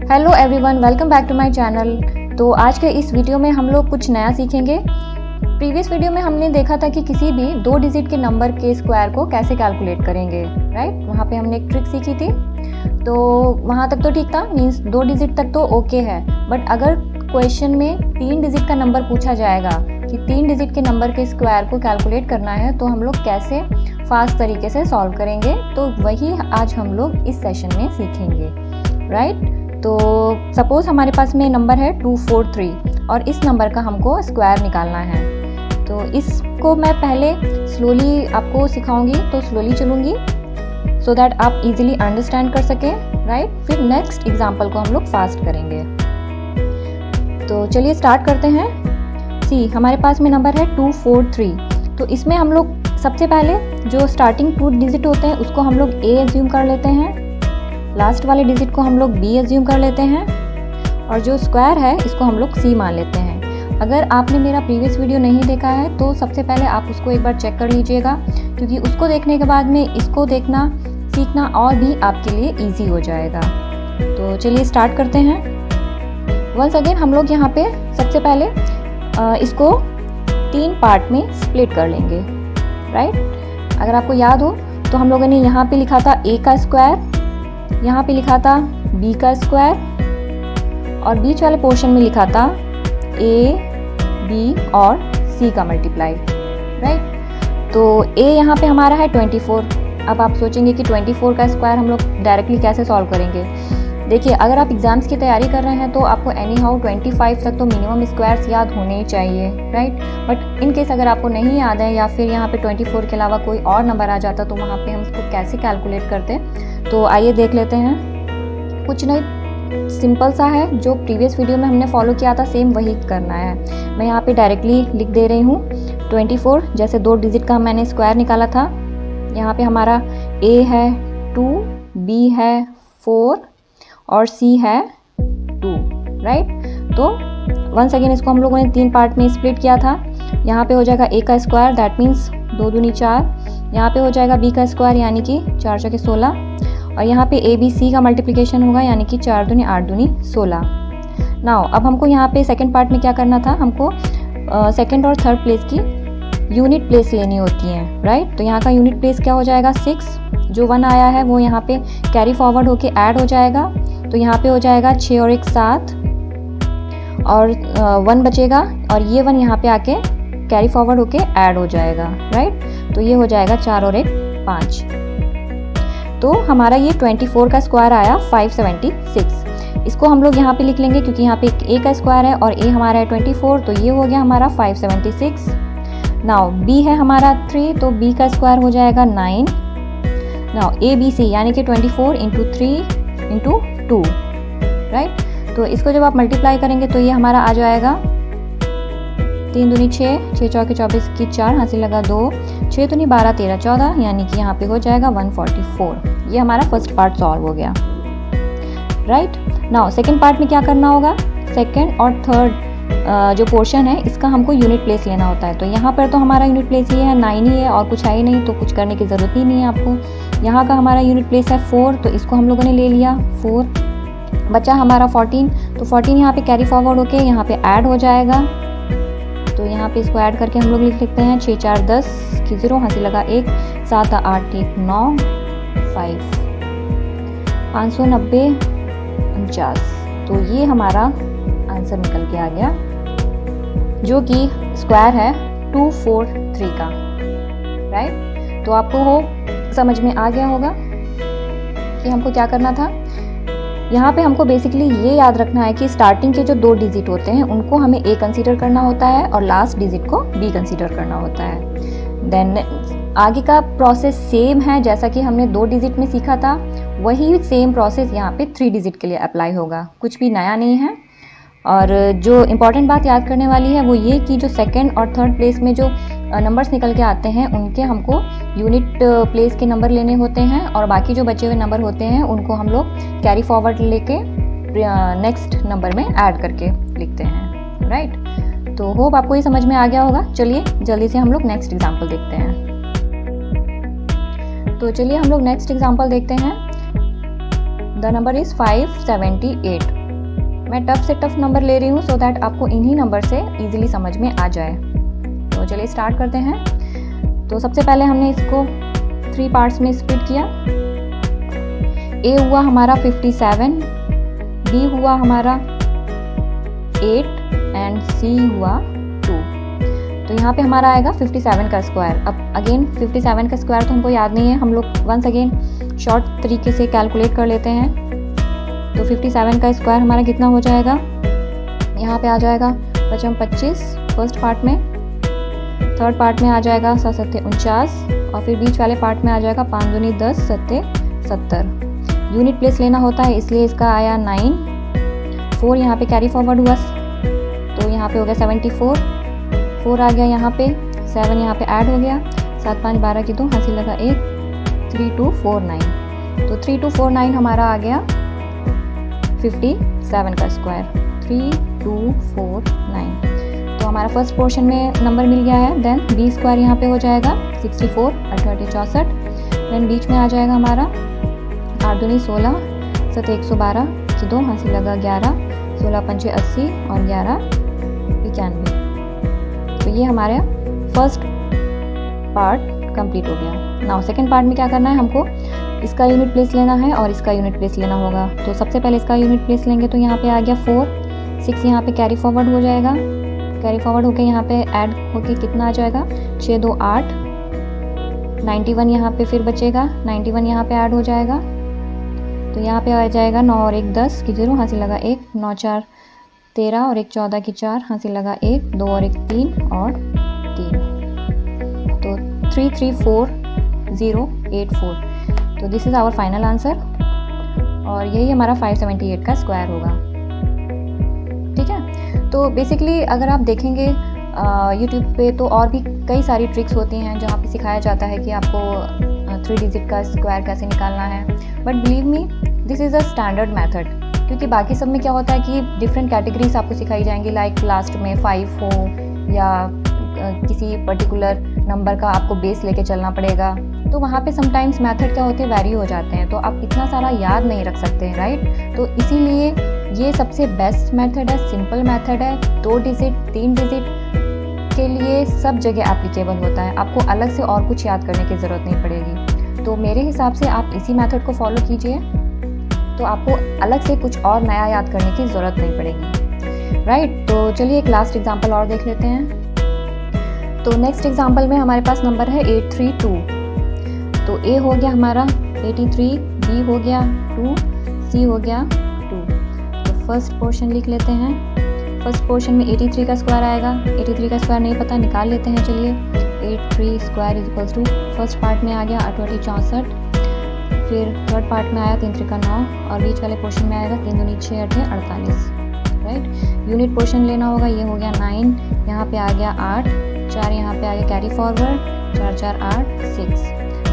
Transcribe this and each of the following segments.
Hello everyone, welcome back to my channel. तो आज के इस वीडियो में हम लोग कुछ नया सीखेंगे। प्रीवियस वीडियो में हमने देखा था कि किसी भी 2 डिजिट के नंबर के स्क्वायर को कैसे कैलकुलेट करेंगे, राइट। वहाँ पे हमने एक ट्रिक सीखी थी। तो वहाँ तक तो ठीक था, मीन्स 2 डिजिट तक तो ओके है। बट अगर क्वेश्चन में 3 डिजिट का नंबर पूछा जाएगा कि 3 डिजिट के नंबर के स्क्वायर को कैलकुलेट करना है, तो हम लोग कैसे फास्ट तरीके से सॉल्व करेंगे, तो वही आज हम लोग इस सेशन में सीखेंगे, राइट। तो सपोज हमारे पास में नंबर है 243 और इस नंबर का हमको स्क्वायर निकालना है। तो इसको मैं पहले स्लोली आपको सिखाऊंगी, तो स्लोली चलूँगी सो दैट आप इजीली अंडरस्टैंड कर सकें, राइट। फिर नेक्स्ट एग्जांपल को हम लोग फास्ट करेंगे। तो चलिए स्टार्ट करते हैं। सी हमारे पास में नंबर है 243। तो इसमें हम लोग सबसे पहले जो स्टार्टिंग 2 डिजिट होते हैं उसको हम लोग ए एज्यूम कर लेते हैं, लास्ट वाले डिजिट को हम लोग बी एज्यूम कर लेते हैं, और जो स्क्वायर है इसको हम लोग सी मान लेते हैं। अगर आपने मेरा प्रीवियस वीडियो नहीं देखा है तो सबसे पहले आप उसको एक बार चेक कर लीजिएगा, क्योंकि उसको देखने के बाद में इसको देखना सीखना और भी आपके लिए इजी हो जाएगा। तो चलिए स्टार्ट करते हैं। वंस अगेन हम लोग यहाँ पे सबसे पहले इसको 3 पार्ट में स्प्लिट कर लेंगे, राइट। अगर आपको याद हो तो हम लोगों ने यहाँ पे लिखा था ए का स्क्वायर, यहाँ पे लिखा था b का स्क्वायर, और बीच वाले पोर्शन में लिखा था a, b और c का मल्टीप्लाई, राइट। तो a यहाँ पे हमारा है 24। अब आप सोचेंगे कि 24 का स्क्वायर हम लोग डायरेक्टली कैसे सॉल्व करेंगे। देखिए, अगर आप एग्जाम्स की तैयारी कर रहे हैं तो आपको एनी हाउ 25 तक तो मिनिमम स्क्वायर्स याद होने ही चाहिए, राइट। बट इन केस अगर आपको नहीं याद है या फिर यहाँ पे 24 के अलावा कोई और नंबर आ जाता तो वहाँ पे हम उसको कैसे कैलकुलेट करते, तो आइए देख लेते हैं। कुछ नहीं, सिंपल सा है, जो प्रीवियस वीडियो में हमने फॉलो किया था सेम वही करना है। मैं यहाँ पे डायरेक्टली लिख दे रही हूँ 24, जैसे 2 डिजिट का मैंने स्क्वायर निकाला था। यहाँ पे हमारा a है 2, b है 4 और c है 2, राइट। तो वंस अगेन इसको हम लोगों ने 3 पार्ट में स्प्लिट किया था। यहाँ पे हो जाएगा a का स्क्वायर, दैट मीन्स 2 दूनी 4। यहाँ पे हो जाएगा b का स्क्वायर यानी कि 4 चौके 16, और यहाँ पे a b c का मल्टीप्लिकेशन होगा यानी कि 4 दूनी 8 दूनी 16। नाउ अब हमको यहाँ पे सेकंड पार्ट में क्या करना था, हमको सेकंड और थर्ड प्लेस की यूनिट प्लेस लेनी होती हैं, राइट। तो यहाँ का यूनिट प्लेस क्या हो जाएगा 6, जो 1 आया है वो यहाँ पे कैरी फॉरवर्ड होके ऐड हो जाएगा। तो यहाँ पे हो जाएगा 6 और 1 7, और 1 बचेगा, और ये 1 यहाँ पे आके कैरी फॉरवर्ड होके ऐड हो जाएगा, राइट। तो ये हो जाएगा 4 और 1 5। तो हमारा ये 24 का स्क्वायर आया 576। इसको हम लोग यहाँ पे लिख लेंगे क्योंकि यहाँ पे a का स्क्वायर है और a हमारा है 24, तो ये हो गया हमारा 576। नाउ b है हमारा 3, तो b का स्क्वायर हो जाएगा 9। नाउ a b c यानी कि 24 इंटू 3 इंटू 2, राइट। तो इसको जब आप मल्टीप्लाई करेंगे तो ये हमारा आ जाएगा 3 दूनी 6, 6 चौके 24 की 4, हासिल लगा 2, 6 दूनी 12 13 14, यानी कि यहाँ पे हो जाएगा 144। ये हमारा फर्स्ट पार्ट सॉल्व हो गया, राइट। नाउ सेकंड पार्ट में क्या करना होगा, सेकंड और थर्ड जो पोर्शन है इसका हमको यूनिट प्लेस लेना होता है। तो यहाँ पर तो हमारा यूनिट प्लेस ये है 9 ही है और कुछ है ही नहीं, तो कुछ करने की ज़रूरत ही नहीं है आपको। यहाँ का हमारा यूनिट प्लेस है 4, तो इसको हम लोगों ने ले लिया 4। बचा हमारा 14, तो 14 यहाँ पे कैरी फॉरवर्ड होके यहाँ पे ऐड हो जाएगा। तो यहाँ पे इसको ऐड करके हम लोग लिख सकते हैं 6 4 10 की 0, हासिल लगा 1, 7 8 1 9 5 590 49। तो ये हमारा आंसर निकल के आ गया, जो कि स्क्वायर है 243 का, राइट। तो आपको हो समझ में आ गया होगा कि हमको क्या करना था। यहाँ पे हमको बेसिकली ये याद रखना है कि स्टार्टिंग के जो 2 डिजिट होते हैं उनको हमें a कंसीडर करना होता है और लास्ट डिजिट को b कंसीडर करना होता है। देन आगे का प्रोसेस सेम है, जैसा कि हमने 2 डिजिट में सीखा था वही सेम प्रोसेस यहाँ पे 3 डिजिट के लिए अप्लाई होगा, कुछ भी नया नहीं है। और जो इम्पॉर्टेंट बात याद करने वाली है वो ये कि जो सेकंड और थर्ड प्लेस में जो नंबर्स निकल के आते हैं उनके हमको यूनिट प्लेस के नंबर लेने होते हैं, और बाकी जो बचे हुए नंबर होते हैं उनको हम लोग कैरी फॉरवर्ड लेके नेक्स्ट नंबर में ऐड करके लिखते हैं, राइट। तो होप आपको ये समझ में आ गया होगा। चलिए जल्दी से हम लोग नेक्स्ट एग्जाम्पल देखते हैं। तो चलिए हम लोग नेक्स्ट एग्जाम्पल देखते हैं। The number is 578। मैं टफ से टफ नंबर ले रही हूँ सो दैट आपको इन्हीं नंबर से इजीली समझ में आ जाए। तो चलिए स्टार्ट करते हैं। तो सबसे पहले हमने इसको 3 पार्ट्स में स्प्लिट किया। ए हुआ हमारा 57, बी हुआ हमारा 8 एंड सी हुआ 2। तो यहाँ पे हमारा आएगा 57 का स्क्वायर। अब अगेन 57 का स्क्वायर तो हमको याद नहीं है, हम लोग वंस अगेन शॉर्ट तरीके से कैलकुलेट कर लेते हैं। तो 57 का स्क्वायर हमारा कितना हो जाएगा, यहाँ पे आ जाएगा 25 फर्स्ट पार्ट में, थर्ड पार्ट में आ जाएगा 7 7 49 और फिर बीच वाले पार्ट में आ जाएगा 5 दूनी 10 7 70। यूनिट प्लेस लेना होता है इसलिए इसका आया 9। 4 यहाँ पे कैरी फॉरवर्ड हुआ तो यहाँ पे हो गया 74। 4 आ गया यहाँ पे, 7 यहाँ पे ऐड हो गया, 7 5 12 की 2 हासिल लगा 1, 3249। तो 3249 हमारा आ गया 57 का स्क्वायर, 3249। तो हमारा फर्स्ट पोर्शन में नंबर मिल गया है। देन बी स्क्वायर यहाँ पे हो जाएगा 64 18 64। देन बीच में आ जाएगा हमारा 8 दूनी 16, 7 112 की 2 हासिल लगा 11, 16 पंचे 80 और 11 91। तो ये हमारा फर्स्ट पार्ट कंप्लीट हो गया। नाउ सेकंड पार्ट में क्या करना है, हमको इसका यूनिट प्लेस लेना है और इसका यूनिट प्लेस लेना होगा। तो सबसे पहले इसका यूनिट प्लेस लेंगे तो यहाँ पे आ गया 4, 6 यहाँ पे कैरी फॉरवर्ड हो जाएगा, कैरी फॉरवर्ड होके यहाँ पे ऐड होके कितना आ जाएगा 6 2 8, 91 यहाँ पे फिर बचेगा, 91 यहाँ पे ऐड हो जाएगा तो यहाँ पे आ जाएगा 9 और 1 10 की 0 हासिल लगा 1, 9 4 13 और 1 14 की 4 हासिल लगा 1, 2 और 1 3 और 3। तो 334084। तो this is our final answer और यही हमारा 578 का स्क्वायर होगा। ठीक है, तो बेसिकली अगर आप देखेंगे यूट्यूब पे तो और भी कई सारी ट्रिक्स होती हैं जहाँ पे सिखाया जाता है कि आपको 3 डिजिट का स्क्वायर कैसे निकालना है। But believe me this is a standard method, क्योंकि बाकी सब में क्या होता है कि डिफरेंट कैटेगरीज आपको सिखाई जाएंगी, लाइक लास्ट में 5 हो या किसी पर्टिकुलर नंबर का आपको बेस लेके चलना पड़ेगा। तो वहाँ पे समटाइम्स मेथड क्या होते हैं वैरी हो जाते हैं, तो आप इतना सारा याद नहीं रख सकते हैं, राइट। तो इसीलिए ये सबसे बेस्ट मेथड है, सिंपल मेथड है। 2 डिजिट 3 डिजिट के लिए सब जगह एप्लीकेबल होता है, आपको अलग से और कुछ याद करने की ज़रूरत नहीं पड़ेगी। तो मेरे हिसाब से आप इसी मेथड को फॉलो कीजिए तो आपको अलग से कुछ और नया याद करने की ज़रूरत नहीं पड़ेगी, राइट। तो चलिए एक लास्ट एग्जाम्पल और देख लेते हैं। तो नेक्स्ट एग्जाम्पल में हमारे पास नंबर है 832। तो ए हो गया हमारा 83, बी हो गया 2, सी हो गया 2। तो फर्स्ट पोर्शन लिख लेते हैं। फर्स्ट पोर्शन में 83 का स्क्वायर आएगा, 83 का स्क्वायर नहीं पता, निकाल लेते हैं। चलिए 83 square is equals to, first part में आ गया 8 8 64, फिर थर्ड पार्ट में आया 3 3 का 9 और बीच वाले पोर्शन में आएगा 3 दूनी 6 8 48, राइट। यूनिट पोर्शन लेना होगा, ये हो गया 9, यहाँ पे आ गया 8, 4 यहाँ पे आ गया कैरी फॉरवर्ड, 4 4 8 6।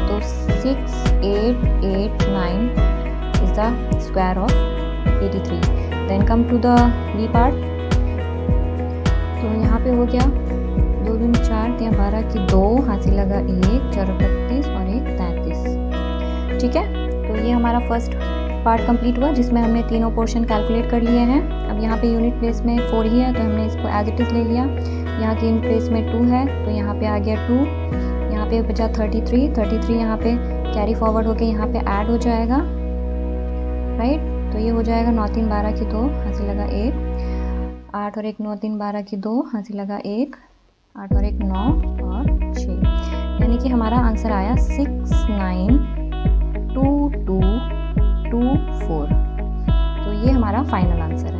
तो 6 8 8 9 is the square of 83. Then come to the B part. तो यहाँ पे हो गया 2 दूनी 4 3 12 की 2 हासिल लगा 1, 4 32 और 1 33। ठीक है, तो ये हमारा फर्स्ट पार्ट कंप्लीट हुआ जिसमें हमने तीनों पोर्शन कैलकुलेट कर लिए हैं। अब यहाँ पे यूनिट प्लेस में 4 ही है तो हमने इसको एज इट इज़ ले लिया। यहाँ के यूनिट प्लेस में 2 है तो यहाँ पे आ गया 2, यहाँ पे बचा 33 यहाँ पे कैरी फॉरवर्ड होके यहाँ पे ऐड हो जाएगा, राइट। तो ये हो जाएगा 9 3 12 की 2 हासिल लगा 1, 8 और 1 9 3 12 की 2 हासिल लगा 1, 8 और 1 9 और 6, यानी कि हमारा आंसर आया 692224। तो ये हमारा फाइनल आंसर है।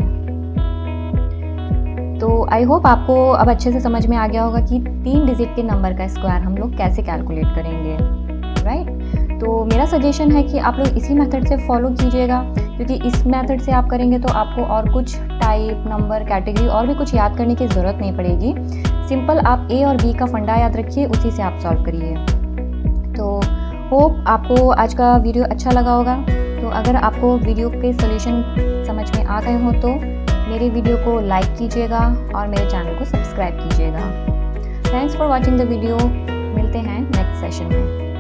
तो आई होप आपको अब अच्छे से समझ में आ गया होगा कि 3 डिजिट के नंबर का स्क्वायर हम लोग कैसे कैलकुलेट करेंगे, राइट। तो मेरा सजेशन है कि आप लोग इसी मेथड से फॉलो कीजिएगा, क्योंकि इस मेथड से आप करेंगे तो आपको और कुछ टाइप नंबर कैटेगरी और भी कुछ याद करने की ज़रूरत नहीं पड़ेगी। सिंपल आप ए और बी का फंडा याद रखिए, उसी से आप सॉल्व करिए। तो होप आपको आज का वीडियो अच्छा लगा होगा। तो अगर आपको वीडियो के सॉल्यूशन समझ में आ गए हो तो मेरे वीडियो को लाइक कीजिएगा और मेरे चैनल को सब्सक्राइब कीजिएगा। Thanks for watching the video. मिलते हैं नेक्स्ट सेशन में।